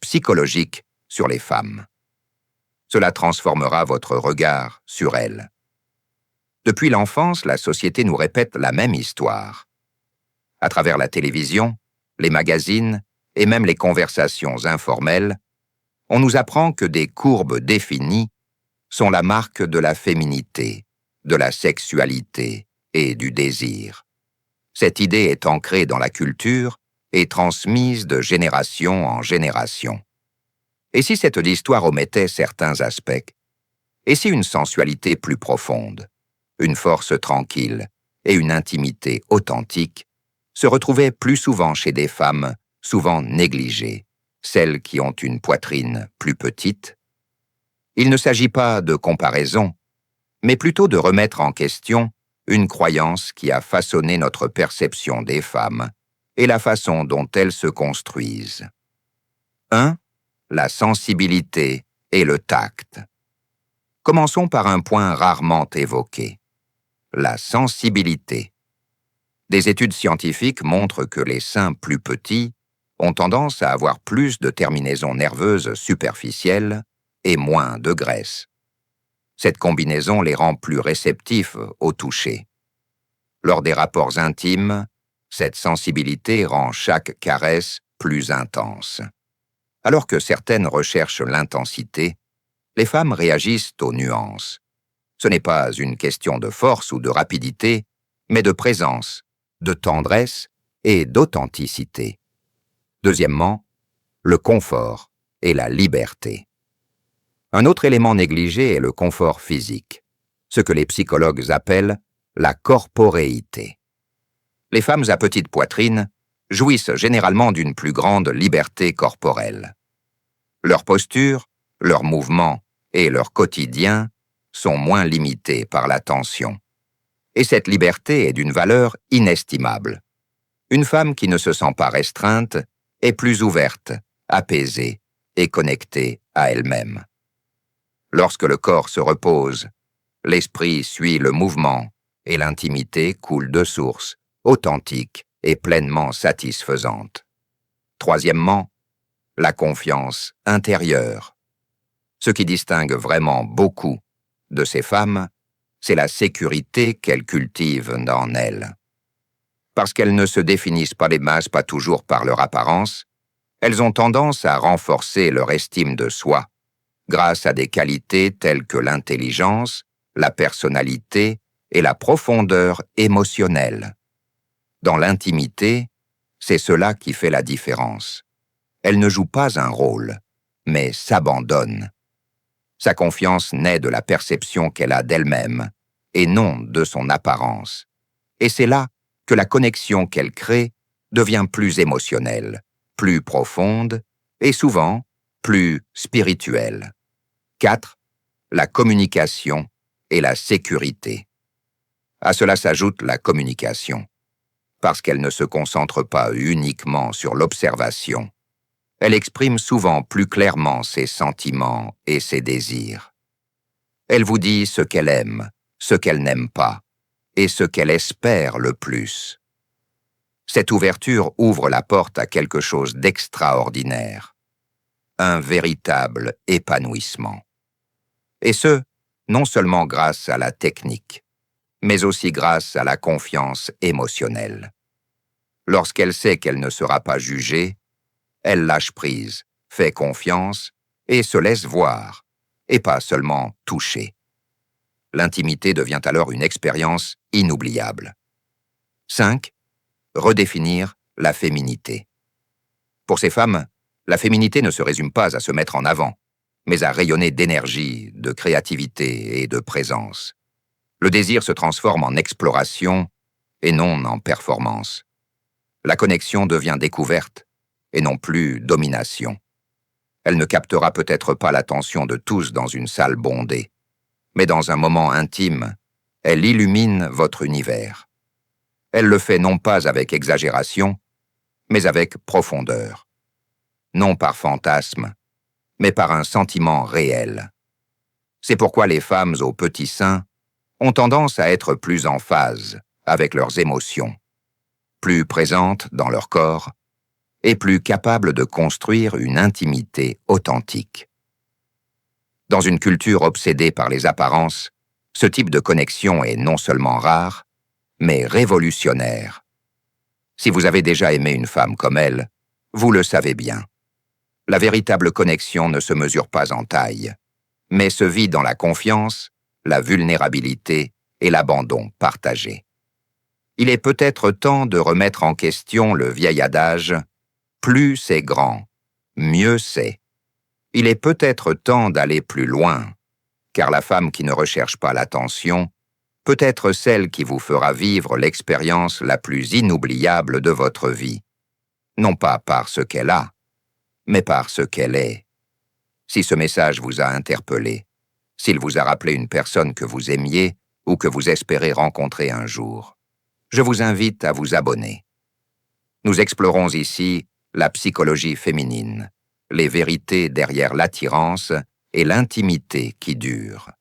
psychologique sur les femmes. Cela transformera votre regard sur elles. Depuis l'enfance, la société nous répète la même histoire. À travers la télévision, les magazines et même les conversations informelles, on nous apprend que des courbes définies sont la marque de la féminité, de la sexualité et du désir. Cette idée est ancrée dans la culture et transmise de génération en génération. Et si cette histoire omettait certains aspects? Et si une sensualité plus profonde, une force tranquille et une intimité authentique se retrouvaient plus souvent chez des femmes souvent négligées, celles qui ont une poitrine plus petite? Il ne s'agit pas de comparaison, mais plutôt de remettre en question une croyance qui a façonné notre perception des femmes et la façon dont elles se construisent. 1. La sensibilité et le tact. Commençons par un point rarement évoqué, la sensibilité. Des études scientifiques montrent que les seins plus petits ont tendance à avoir plus de terminaisons nerveuses superficielles et moins de graisse. Cette combinaison les rend plus réceptifs au toucher. Lors des rapports intimes, cette sensibilité rend chaque caresse plus intense. Alors que certaines recherchent l'intensité, les femmes réagissent aux nuances. Ce n'est pas une question de force ou de rapidité, mais de présence, de tendresse et d'authenticité. Deuxièmement, le confort et la liberté. Un autre élément négligé est le confort physique, ce que les psychologues appellent la corporéité. Les femmes à petite poitrine jouissent généralement d'une plus grande liberté corporelle. Leur posture, leurs mouvements et leur quotidien sont moins limités par la tension. Et cette liberté est d'une valeur inestimable. Une femme qui ne se sent pas restreinte est plus ouverte, apaisée et connectée à elle-même. Lorsque le corps se repose, l'esprit suit le mouvement et l'intimité coule de source, authentique et pleinement satisfaisante. Troisièmement, la confiance intérieure. Ce qui distingue vraiment beaucoup de ces femmes, c'est la sécurité qu'elles cultivent en elles. Parce qu'elles ne se définissent pas les masses pas toujours par leur apparence, elles ont tendance à renforcer leur estime de soi, grâce à des qualités telles que l'intelligence, la personnalité et la profondeur émotionnelle. Dans l'intimité, c'est cela qui fait la différence. Elle ne joue pas un rôle, mais s'abandonne. Sa confiance naît de la perception qu'elle a d'elle-même, et non de son apparence. Et c'est là que la connexion qu'elle crée devient plus émotionnelle, plus profonde et souvent plus spirituelle. 4. La communication et la sécurité. À cela s'ajoute la communication, parce qu'elle ne se concentre pas uniquement sur l'observation. Elle exprime souvent plus clairement ses sentiments et ses désirs. Elle vous dit ce qu'elle aime, ce qu'elle n'aime pas, et ce qu'elle espère le plus. Cette ouverture ouvre la porte à quelque chose d'extraordinaire, un véritable épanouissement. Et ce, non seulement grâce à la technique, mais aussi grâce à la confiance émotionnelle. Lorsqu'elle sait qu'elle ne sera pas jugée, elle lâche prise, fait confiance et se laisse voir, et pas seulement toucher. L'intimité devient alors une expérience inoubliable. 5. Redéfinir la féminité. Pour ces femmes, la féminité ne se résume pas à se mettre en avant, mais à rayonner d'énergie, de créativité et de présence. Le désir se transforme en exploration et non en performance. La connexion devient découverte et non plus domination. Elle ne captera peut-être pas l'attention de tous dans une salle bondée, mais dans un moment intime, elle illumine votre univers. Elle le fait non pas avec exagération, mais avec profondeur. Non par fantasme, mais par un sentiment réel. C'est pourquoi les femmes aux petits seins ont tendance à être plus en phase avec leurs émotions, plus présentes dans leur corps et plus capable de construire une intimité authentique. Dans une culture obsédée par les apparences, ce type de connexion est non seulement rare, mais révolutionnaire. Si vous avez déjà aimé une femme comme elle, vous le savez bien. La véritable connexion ne se mesure pas en taille, mais se vit dans la confiance, la vulnérabilité et l'abandon partagé. Il est peut-être temps de remettre en question le vieil adage « plus c'est grand, mieux c'est ». Il est peut-être temps d'aller plus loin, car la femme qui ne recherche pas l'attention peut être celle qui vous fera vivre l'expérience la plus inoubliable de votre vie, non pas par ce qu'elle a, mais par ce qu'elle est. Si ce message vous a interpellé, s'il vous a rappelé une personne que vous aimiez ou que vous espérez rencontrer un jour, je vous invite à vous abonner. Nous explorons ici la psychologie féminine, les vérités derrière l'attirance et l'intimité qui dure.